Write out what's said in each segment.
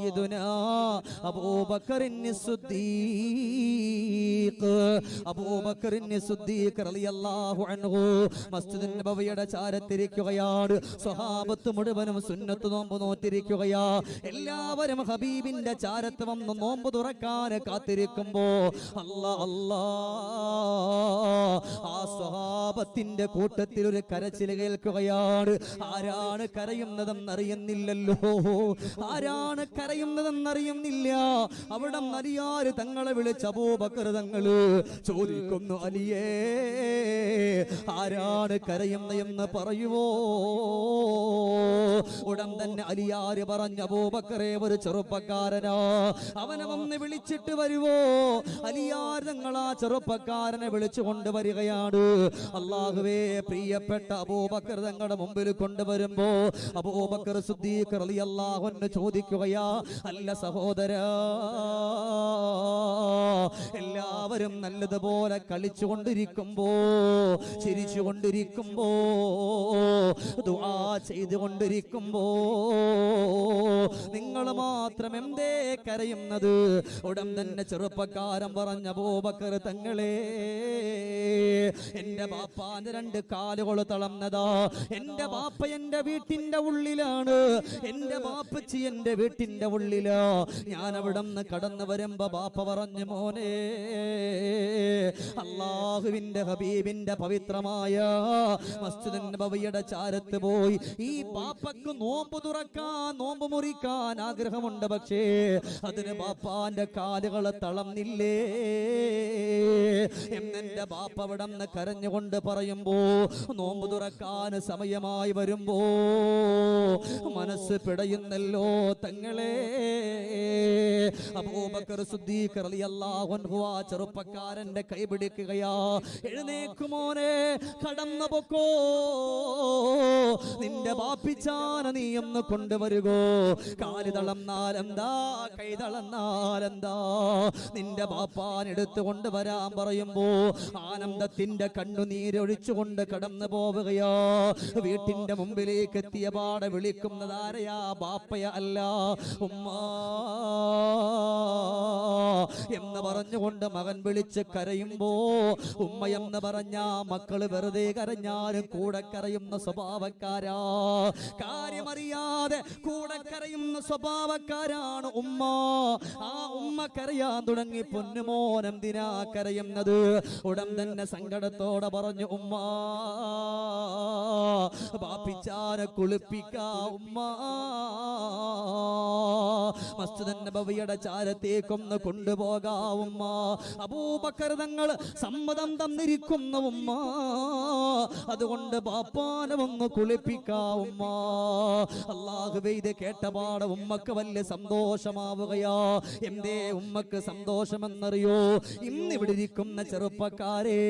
സയ്യിദുനാ അബൂബക്കറിൻ സിദ്ദീഖ്. അബൂബക്കറിൻ സിദ്ദീഖ് റളിയല്ലാഹു അൻഹു മസ്ജിദുൻ നബവിയുടെ ചാരത്തിരിക്കുകയാണ്. സ്വഹാബത്ത് മുഴുവനും സുന്നത്ത് നോമ്പ് നോറ്റിരിക്കുകയാ. എല്ലാവരും ഹബീബിന്റെ ചാരത്ത് വന്ന് നോമ്പ് തുറക്കാൻ കാത്തിരിക്കുമ്പോ ആ സ്വഹാബത്തിന്റെ കൂട്ടത്തിൽ ഒരു കരച്ചിൽ കേൾക്കുകയാണ്. ആരാണ് കരയുന്നതെന്നറിയുന്നില്ലല്ലോ, ആരാണ് കരയുന്നതെന്നറിയുന്നില്ല. അവിടെ നരിയാര് തങ്ങളെ വിളിച്ച് അബൂബക്കർ തങ്ങള് ചോദിക്കുന്നു, അലിയേ ആരാണ് കരയുന്നതെന്ന് പറയുവോ? ഉടൻ തന്നെ അലിയാര് പറഞ്ഞു, അബൂബക്കറെ ഒരു ചെറുപ്പക്കാരനാ, അവനെ വന്ന് വിളിച്ചിട്ട് വരുവോ? അലിയാർ തങ്ങൾ ആ ചെറുപ്പക്കാരനെ വിളിച്ചു കൊണ്ടുവരികയാണ്. അല്ലാഹുവേ, പ്രിയപ്പെട്ട അബൂബക്കർ തങ്ങളുടെ മുമ്പിൽ കൊണ്ടുവരുമ്പോ അബൂബക്കർ സിദ്ദീഖ് റളിയല്ലാഹു അൻഹു ചോദിക്കുകയാ, അല്ല സഹോദരാ, എല്ലാവരും നല്ലതുപോലെ കളിച്ചുകൊണ്ടിരിക്കുമ്പോ, ചിരിച്ചുകൊണ്ടിരിക്കുമ്പോ, ദുആ ചെയ്തുകൊണ്ടിരിക്കുമ്പോ നിങ്ങൾ മാത്രം എന്തേ കരയുന്നത്? ഉടൻ തന്നെ ചെറുപ്പക്കാരൻ പറഞ്ഞ, അബൂബക്കർ തങ്ങളെ, എന്റെ ബാപ്പാന്റെ 2 കാലുകൾ തളർന്നതാ. എന്റെ ബാപ്പ എന്റെ വീട്ടിന്റെ ഉള്ളിലാണ്, എന്റെ ബാപ്പച്ചി എന്റെ വീട്ടിന്റെ ഉള്ളിലാ. ഞാൻ അവിടെ നിന്ന് കടന്നു വരുമ്പോ ബാപ്പ പറഞ്ഞു, മോനെ, അല്ലാഹുവിന്റെ ഹബീബിന്റെ പവിത്രമായ മസ്ജിദുൻ നബവിയുടെ ചാരത്ത് പോയി ഈ ബാപ്പക്ക് നോമ്പ് തുറക്കാൻ, നോമ്പ് മുറിക്കാൻ ആഗ്രഹമുണ്ട്. പക്ഷേ അതിന് ബാപ്പാന്റെ കാലുകൾ തളർന്നില്ലേ എന്നെന്റെ ബാപ്പ അവിടെ നിന്ന് കരഞ്ഞുകൊണ്ട് പറയുമ്പോ, നോമ്പ് തുറക്കാൻ സമയമായി വരുമ്പോ മനസ്സ് പിടയുന്നല്ലോ തങ്ങളെ. അബൂബക്കർ സിദ്ദീഖ് റളിയല്ലാഹു അൻഹു ആ ചെറുപ്പക്കാരന്റെ കൈ പിടിക്കുകയാ. എഴുന്നേക്ക് മോനെ, കടന്നു പൊക്കോ, നിന്റെ ബാപ്പിച്ചാന നീ ഒന്ന് കൊണ്ടുവരുകോ. കാല് തളർന്നാലെന്താ, കൈ തളർന്നാലെന്താ, നിന്റെ ബാപ്പാൻ എടുത്തു കൊണ്ടുവരാൻ പറയുമ്പോ ആനന്ദത്തിന്റെ കണ്ണുനീരൊഴിച്ചുകൊണ്ട് കടന്നു പോവുകയോ. വീട്ടിന്റെ മുമ്പിലേക്ക് എത്തിയ പാടെ വിളിക്കുന്നതാരയാ? ബാപ്പയ അല്ല, ഉമ്മ എന്ന് പറഞ്ഞുകൊണ്ട് മകൻ വിളിച്ച് കരയുമ്പോ, ഉമ്മയെന്ന് പറഞ്ഞ മക്കള് വെറുതെ കരഞ്ഞാലും കൂടെ കരയുന്ന സ്വഭാവക്കാരാ. കാര്യമറിയാതെ കൂടെ കരയുന്ന സ്വഭാവക്കാരാണ് ഉമ്മ. ആ ഉമ്മ കരയാൻ തുടങ്ങി. പൊന്നുമോൻ എന്തിനാ കരയുന്നത്? ഉടൻ തന്നെ സങ്കടത്തോടെ പറഞ്ഞു, ഉമ്മ ബാപ്പിച്ചാനെ കുളിപ്പിക്കാ ഉമ്മ, മസ്ജിദുൻ നബവിയുടെ ചാരത്തേക്കൊന്ന് കൊണ്ടുപോകാ ഉമ്മ. അബൂബക്കർ തങ്ങൾ സമ്മതം തന്നിരിക്കുന്ന ഉമ്മ, അതുകൊണ്ട് ബാപ്പാനെ ഒന്ന് കുളിപ്പിക്കാ ഉമ്മ. അല്ലാഹുവേ, ഇത് കേട്ടപാടെ ഉമ്മക്ക് വലിയ സന്തോഷമാവുകയാ. എന്തേ ഉമ്മക്ക് സന്തോഷമെന്നറിയോ? ഇന്നിവിടെ ഇരിക്കുന്ന ചെറുപ്പക്കാരെ,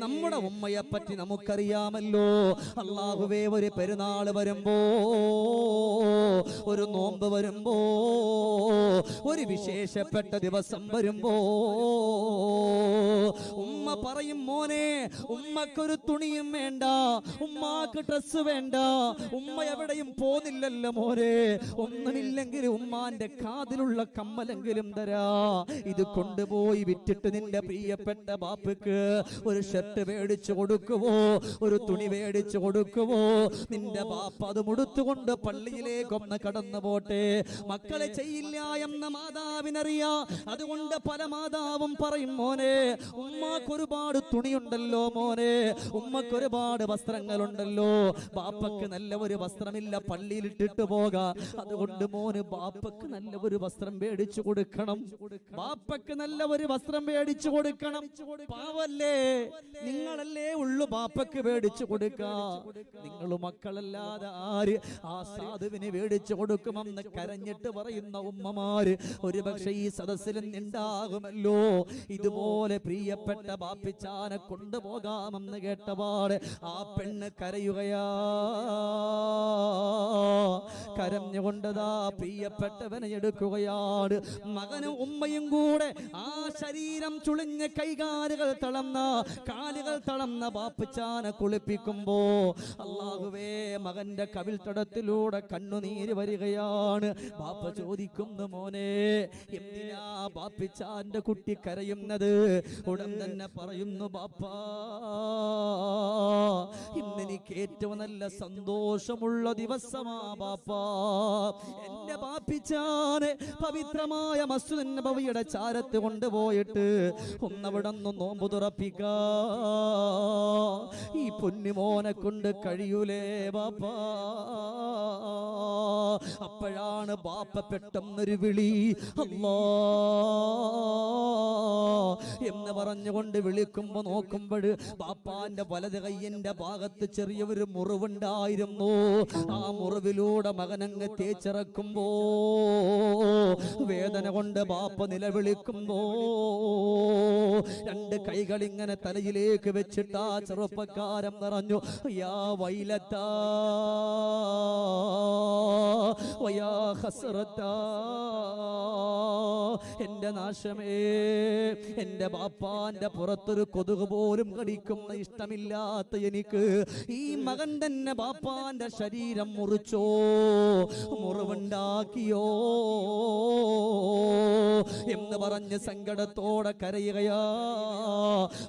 നമ്മുടെ ഉമ്മയെ പറ്റി നമുക്കറിയാമല്ലോ. അല്ലാഹുവേ, ഒരു പെരുന്നാള് വരുമ്പോ, ഒരു നോമ്പ് വരുമ്പോ, ഒരു വിശേഷപ്പെട്ട ദിവസം വരുമ്പോ ഉമ്മ പറയും, മോനെ, ഉമ്മക്കൊരു തുണിയും വേണ്ട, ഉമ്മാക്ക് ഡ്രസ് വേണ്ട, ഉമ്മ എവിടെയും പോന്നില്ലല്ലോ മോനെ, ഒന്നുമില്ലെങ്കിൽ ഉമ്മാന്റെ കാതിലുള്ള കമ്മലെങ്കിലും തരാ, ഇത് കൊണ്ടുപോയി വിറ്റിട്ട് നിന്റെ പ്രിയപ്പെട്ട ബാപ്പക്ക് ഒരു ഷർട്ട് മേടിച്ചു കൊടുക്കുവോ, ഒരു തുണി മേടിച്ചു കൊടുക്കുവോ? നിന്റെ ബാപ്പ അത് മുടുത്തുകൊണ്ട് പള്ളിയിലേക്കൊന്ന് കടന്നു പോട്ടെ. മക്കളെ ചെയ്യില്ല എന്ന മാതാവിനറിയാ. അതുകൊണ്ട് പല മാതാവും പറയും, മോനെ, ഉമ്മാക്ക് ഒരുപാട് തുണിയുണ്ടല്ലോ മോനെ, ഉമ്മക്ക് ഒരുപാട് വസ്ത്രങ്ങളുണ്ടല്ലോ, ബാപ്പക്ക് നല്ല ഒരു വസ്ത്രമില്ല, പള്ളിയിൽ ഇട്ടിട്ട് പോകാം, അതുകൊണ്ട് മോന് ബാപ്പക്ക് നല്ല ഒരു വസ്ത്രം മേടിച്ചു കൊടുക്കണം, ബാപ്പക്ക് നല്ല ഒരു വസ്ത്രം മേടിച്ചു കൊടുക്കണം. പാവല്ലേ, നിങ്ങളല്ലേ ഉള്ളു ബാപ്പക്ക് മേടിച്ചു കൊടുക്കാ, നിങ്ങൾ മക്കളല്ലാതെ ആര് ആ സാധുവിന് മേടിച്ചു കൊടുക്കുമെന്ന് കരഞ്ഞിട്ട് പറയുന്ന ഉമ്മമാര് ഒരുപക്ഷെ ഈ സദസ്സിൽ ഉണ്ടാകുമല്ലോ. ഇതുപോലെ പ്രിയപ്പെട്ട ബാപ്പിച്ചാനെ കൊണ്ടുപോകാമെന്ന് കേട്ടപാട് ആ പെണ്ണ് കരയുകയാ. കരഞ്ഞുകൊണ്ടതാ പ്രിയപ്പെട്ടവനെ എടുക്കുകയാണ്. മകനും ഉമ്മയും കൂടെ ആ ശരീരം ചുളിഞ്ഞ കൈകാലുകൾ തളർന്ന, കാലുകൾ തളർന്ന ബാപ്പിച്ചാനെ കുളിപ്പിക്കുമ്പോ അല്ലാഹുവേ, മകന്റെ കവിൾ തടത്തിലൂടെ കണ്ണുനീര് വരികയാ. കരയുകയാണ്. ബാപ്പ ചോദിക്കുന്നു, മോനെ എന്തിനാ ബാപ്പിച്ചാന്റെ കുട്ടി കരയുന്നത്? ഉടൻ തന്നെ പറയുന്നു, ബാപ്പാ ഇന്നെനിക്ക് ഏറ്റവും നല്ല സന്തോഷമുള്ള ദിവസമാ ബാപ്പാ. എന്റെ ബാപ്പിച്ചാനെ പവിത്രമായ മസ്ജിദ് നബവിയുടെ ചാരത്ത് കൊണ്ടുപോയിട്ട് ഒന്നവിടന്ന് നോമ്പ് തുറപ്പിക്കാ ഈ പൊന്നുമോനെ കൊണ്ട് കഴിയൂലേ ബാപ്പാ. അപ്പോഴാണ് ബാപ്പ പെട്ടെന്നൊരു വിളി, അല്ലാ എന്ന് പറഞ്ഞുകൊണ്ട് വിളിക്കുമ്പോ നോക്കുമ്പോൾ ബാപ്പാന്റെ വലത് കയ്യിന്റെ ഭാഗത്ത് ചെറിയൊരു മുറിവുണ്ടായിരുന്നു. ആ മുറിവിലൂടെ മകനങ്ങ് തേച്ചിറക്കുമ്പോ വേദന കൊണ്ട് ബാപ്പ നിലവിളിക്കുമ്പോ രണ്ട് കൈകൾ ഇങ്ങനെ തലയിലേക്ക് വെച്ചിട്ട് ആ ചെറുപ്പക്കാരൻ പറഞ്ഞു, യാ വൈലത്താ വയാ ഹസ്റത്താ, എന്റെ നാശമേ, എന്റെ ബാപ്പാന്റെ പുറത്തൊരു കൊതുക് പോലും കടിക്കുന്ന ഇഷ്ടമില്ലാത്ത എനിക്ക് ഈ മകൻ തന്നെ ബാപ്പാന്റെ ശരീരം മുറിച്ചോ, മുറിവുണ്ടാക്കിയോ എന്ന് പറഞ്ഞ് സങ്കടത്തോടെ കരയുകയാ.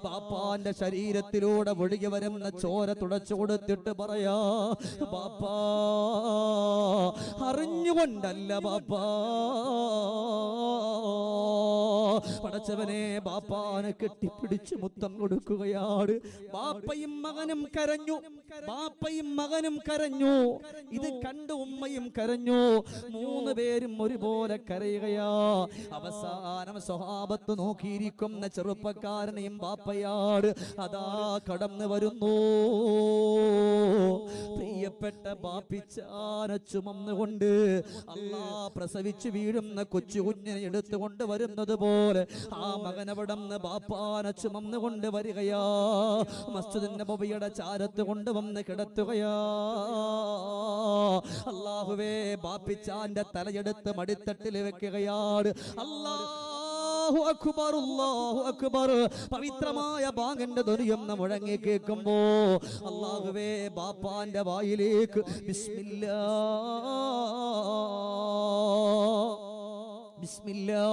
ബാപ്പാന്റെ ശരീരത്തിലൂടെ ഒഴുകി വരുന്ന ചോര തുടച്ചു കൊടുത്തിട്ട് പറയാ, ബാപ്പാ അറിഞ്ഞുകൊണ്ടല്ല ബാപ്പാ, പടച്ചവനെ. ബാപ്പാനെ കെട്ടിപ്പിടിച്ച് മുത്തം കൊടുക്കുകയാണ്. ബാപ്പയും മകനും കരഞ്ഞു, ബാപ്പയും മകനും കരഞ്ഞു. ഇത് കണ്ട് ഉമ്മയും കരഞ്ഞു. മൂന്ന് പേരും ഒരുപോലെ കരയുകയാ. അവസാനം സ്വഹാബത്ത് നോക്കിയിരിക്കുന്ന ചെറുപ്പക്കാരനെയും ബാപ്പയാട് അതാ കടന്നു വരുന്നു. പ്രിയപ്പെട്ട ബാപ്പിച്ചാനെ ചുമന്നുകൊണ്ട് അല്ലാ പ്രസവിച്ചു വീഴുന്ന കൊച്ചു കുഞ്ഞിനെ എടുത്തുകൊണ്ട് വരുന്നത് പോലെ ആ മകനവിടന്ന് ബാപ്പാനെ ചുമന്നുകൊണ്ട് വരികയാ. മസ്ജിദ് നബവിയുടെ ചാരത്ത് കൊണ്ടുവന്ന് കിടത്തുകയാ. അല്ലാഹുവേ, ബാപ്പിച്ചാന്റെ തലയെടുത്ത് മടിത്തട്ടിൽ വെക്കുകയാണ്. അല്ലാഹു അക്ബർ, അല്ലാഹു അക്ബർ. പവിത്രമായ ബാങ്കിന്റെ ധ്വനിയൊന്ന് മുഴങ്ങി കേൾക്കുമ്പോ അല്ലാഹുവേ, ബാപ്പാന്റെ വായിലേക്ക് ബിസ്മില്ലാ ബിസ്മില്ലാ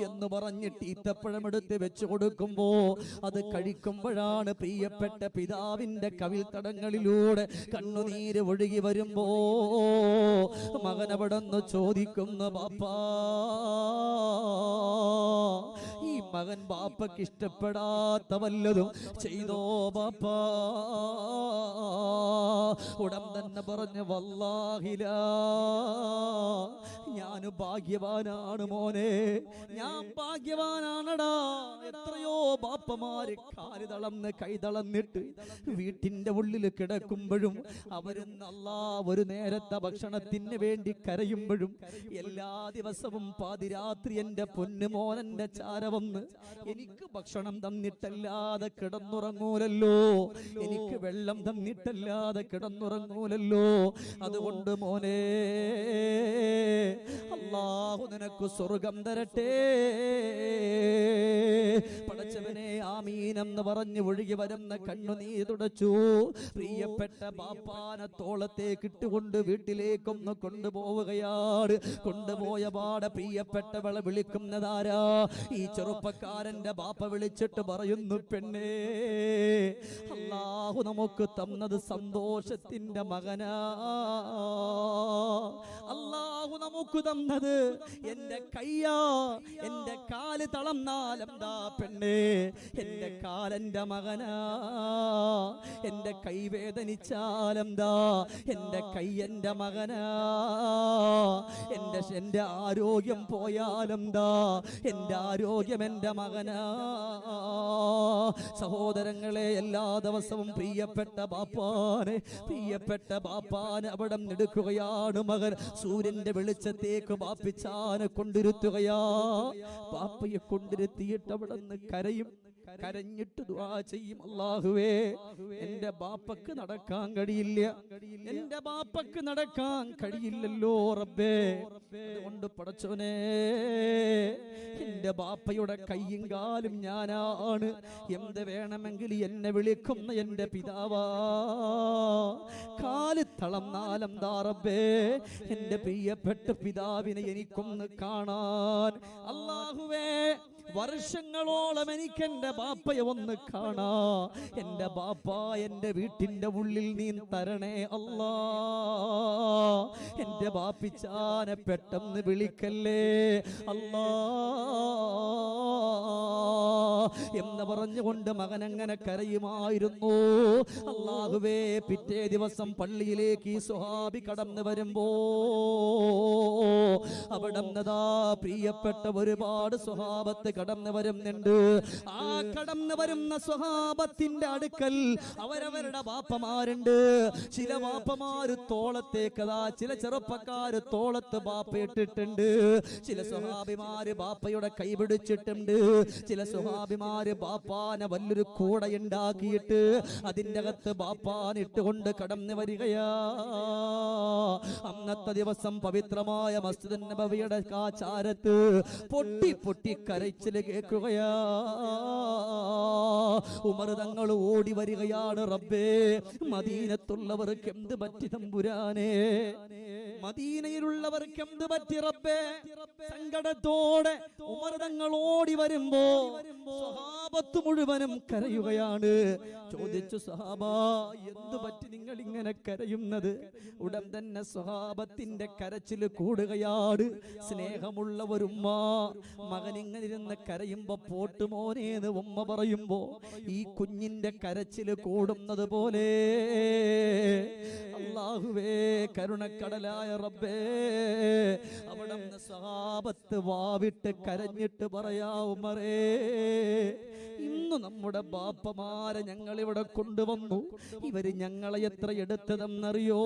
എന്ന് പറഞ്ഞിട്ട് ഈത്തപ്പഴം എടുത്ത് വെച്ചു കൊടുക്കുമ്പോ അത് കഴിക്കുമ്പോഴാണ് പ്രിയപ്പെട്ട പിതാവിന്റെ കവിൾത്തടങ്ങളിലൂടെ കണ്ണുനീര് ഒഴുകി വരുമ്പോ മകനവിടന്ന് ചോദിക്കുന്നു, ബാപ്പാ ഈ മകൻ ബാപ്പയ്ക്ക് ഇഷ്ടപ്പെടാത്ത വല്ലതും ചെയ്തോ ബാപ്പാ? ഉടൻ തന്നെ പറഞ്ഞു, വല്ലാഹിലാ, ഞാൻ ഭാഗ്യവാനാണ് മോനെ, ഞാൻ ഭാഗ്യവാനാണടാ. എത്രയോ ബാപ്പമാര് കാല് തളർന്ന് കൈ തളർന്നിട്ട് വീട്ടിന്റെ ഉള്ളിൽ കിടക്കുമ്പോഴും അവരെന്ന് അല്ലാ ഒരു നേരത്തെ ഭക്ഷണത്തിന് വേണ്ടി കരയുമ്പോഴും എല്ലാ ദിവസവും പാതിരാത്രി എന്റെ പൊന്നുമോനന്റെ ചാരവന്ന് എനിക്ക് ഭക്ഷണം തന്നിട്ടല്ലാതെ കിടന്നുറങ്ങൂലല്ലോ, എനിക്ക് വെള്ളം തന്നിട്ടല്ലാതെ കിടന്നുറങ്ങൂലല്ലോ. അതുകൊണ്ട് മോനെ, അല്ലാഹു നിനക്ക് സ്വർഗം തരട്ടെ. പടച്ചവനെ ആമീൻ എന്ന് പറഞ്ഞ് ഒഴുകി വരുന്ന കണ്ണുനീർ തുടച്ചു. പ്രിയപ്പെട്ട ബാപ്പാനെ തോളത്തേക്ക് ഇട്ടുകൊണ്ട് വീട്ടിലേക്കൊന്ന് കൊണ്ടുപോവുകയാണ്. കൊണ്ടുപോയ പാടെ പ്രിയപ്പെട്ടവളെ വിളിക്കുന്നതാരാ? ഈ ചെറുപ്പക്കാരന്റെ ബാപ്പ വിളിച്ചിട്ട് പറയുന്നു, പെണ്ണേ, അല്ലാഹു നമുക്ക് തന്നത് സന്തോഷത്തിന്റെ മകനാ. അല്ലാഹു നമുക്ക് തന്നത് എന്റെ കയ്യാ. എന്റെ കാല് തളർന്നാലെന്താ പെണ്ണേ, എന്റെ കാലെന്റെ മകനാ. എന്റെ കൈ വേദനിച്ചാലെന്താ, എന്റെ കൈ എന്റെ മകനാ. എന്റെ ആരോഗ്യം പോയാലെന്താ, എന്റെ ആരോഗ്യം എന്റെ മകനാ. സഹോദരങ്ങളെ, എല്ലാ ദിവസവും പ്രിയപ്പെട്ട ബാപ്പാനെ അവിടെ എടുക്കുകയാണ് മകൻ. സൂര്യന്റെ വെളിച്ചത്തേക്ക് ബാപ്പിച്ചാനെ കൊണ്ടിരുത്തുകയാ. ബാപ്പയെ കൊണ്ടിരുത്തിയിട്ട് അവിടെ നിന്ന് കരയും. കരഞ്ഞിട്ട് ദുആ ചെയ്യും, അല്ലാഹുവേ എന്റെ ബാപ്പക്ക് നടക്കാൻ കഴിയില്ല, എന്റെ ബാപ്പക്ക് നടക്കാൻ കഴിയില്ലല്ലോ റബ്ബേ. അതുകൊണ്ട് പടച്ചോനെ എന്റെ ബാപ്പയുടെ കയ്യും കാലും ഞാനാണ്, എന്ത് വേണമെങ്കിൽ എന്നെ വിളിക്കുന്ന എന്റെ പിതാവാ. കാല് തളർന്നാലെന്താ റബ്ബേ, എന്റെ പ്രിയപ്പെട്ട പിതാവിനെ എനിക്കൊന്ന് കാണാൻ. അല്ലാഹുവേ വർഷങ്ങളോളം എനിക്ക് എന്റെ ബാപ്പയെ ഒന്ന് കാണാ. എന്റെ ബാപ്പ എന്റെ വീട്ടിന്റെ ഉള്ളിൽ നീ തരണേ അല്ലാ. എന്റെ ബാപ്പിച്ചാനെ പെട്ടെന്ന് വിളിക്കല്ലേ അല്ലാ എന്ന് പറഞ്ഞുകൊണ്ട് മകൻ അങ്ങനെ കരയുമായിരുന്നു. അല്ലാഹുവേ പിറ്റേ ദിവസം പള്ളിയിലേക്ക് ഈ സ്വഹാബി കടന്നു വരുമ്പോ അവിടന്നതാ പ്രിയപ്പെട്ട ഒരുപാട് സ്വഹാബത്ത് കടന്നു വരുന്നുണ്ട്. ആ കടന്നു വരുന്ന സ്വഹാബത്തിന്റെ അടുക്കൽ അവരവരുടെ ബാപ്പമാരുണ്ട്. ചില ബാപ്പമാര് തോളത്തേക്കതാ, ചില ചെറുപ്പക്കാര് തോളത്ത് ബാപ്പ ഇട്ടിട്ടുണ്ട്. ചില സ്വഹാബിമാര് ബാപ്പയുടെ കൈ പിടിച്ചിട്ടുണ്ട്. ചില സ്വഹാബിമാര് ബാപ്പാനെ വലിയൊരു കൂടയുണ്ടാക്കിയിട്ട് അതിന്റെ അകത്ത് ബാപ്പാൻ ഇട്ടുകൊണ്ട് കടന്നു വരികയാ. അന്നത്തെ ദിവസം പവിത്രമായ മസ്ജിദ് നബവിയുടെ കാചാരത്ത് പൊട്ടി പൊട്ടി കരച്ചില് കേൾക്കുകയാ. ഉമർ തങ്ങൾ ഓടി വരികയാണ്, റബ്ബേ മദീനത്തുള്ളവർക്ക് എന്ത് പറ്റി തമ്പുരാനെ, മദീനയിലുള്ളവർക്ക് എന്ത് പറ്റി റബ്ബേ. സങ്കടത്തോടെ ഉമർ തങ്ങൾ ഓടി വരുമ്പോ സ്വഹാബത്ത് മുഴുവനും കരയുകയാണ്. ചോദിച്ചു, സഹാബ എന്ത് പറ്റി നിങ്ങൾ ഇങ്ങനെ കരയുന്നത്? ഉടൻ തന്നെ സ്വഹാബത്തിന്റെ കരച്ചില് കൂടുകയാണ്. സ്നേഹമുള്ള ഒരു ഉമ്മ മകൻ ഇങ്ങനെ ഇരുന്ന് കരയുമ്പോ പോട്ട് മോനേന്ന് ഉമ്മ പറയുമ്പോ ഈ കുഞ്ഞിന്റെ കരച്ചില് കൂടുന്നത് പോലെ അല്ലാഹുവേ കരുണക്കടലായ റബ്ബേ അവിടുന്ന് സ്വഹാബത്ത് വാവിട്ട് കരഞ്ഞിട്ട് പറയാ, ഉമറേ ഇന്ന് നമ്മുടെ ബാപ്പമാരെ ഞങ്ങൾ ഇവിടെ കൊണ്ടുവന്നു, ഇവര് ഞങ്ങളെ എത്ര എടുത്തതെന്നറിയോ,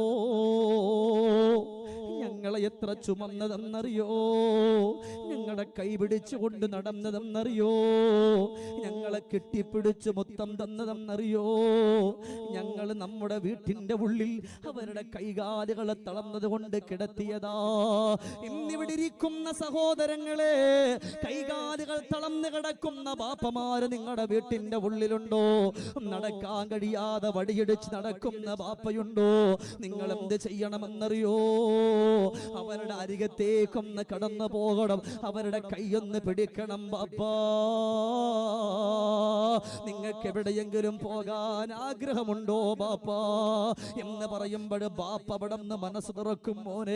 ഞങ്ങളെ എത്ര ചുമന്നതെന്നറിയോ, ഞങ്ങളുടെ കൈ പിടിച്ചുകൊണ്ട് നടന്നതെന്നറിയോ, ഞങ്ങളെ കെട്ടിപ്പിടിച്ച് മൊത്തം തന്നതെന്നറിയോ. ഞങ്ങൾ നമ്മുടെ വീട്ടിന്റെ ഉള്ളിൽ അവരുടെ കൈകാലുകളെ തളർന്നത് കൊണ്ട് കിടത്തിയതാ. ഇന്നിവിടെ ഇരിക്കുന്ന സഹോദരങ്ങളെ, കൈകാലുകൾ തളർന്ന് കിടക്കുന്ന ബാപ്പമാര് നിങ്ങളുടെ വീട്ടിന്റെ ഉള്ളിലുണ്ടോ? നടക്കാൻ കഴിയാതെ വടിയടിച്ച് നടക്കുന്ന ബാപ്പയുണ്ടോ? നിങ്ങൾ എന്ത് ചെയ്യണമെന്നറിയോ? അവരുടെ അരികത്തേക്കൊന്ന് കടന്നു പോകണം, അവരുടെ കൈയൊന്ന് പിടിക്കണം. ബാപ്പാ നിങ്ങൾക്ക് എവിടെയെങ്കിലും പോകാൻ ആഗ്രഹമുണ്ടോ ബാപ്പാ എന്ന് പറയുമ്പോൾ ബാപ്പ അവിടെ നിന്ന് മനസ്സ് തുറക്കും, മോനെ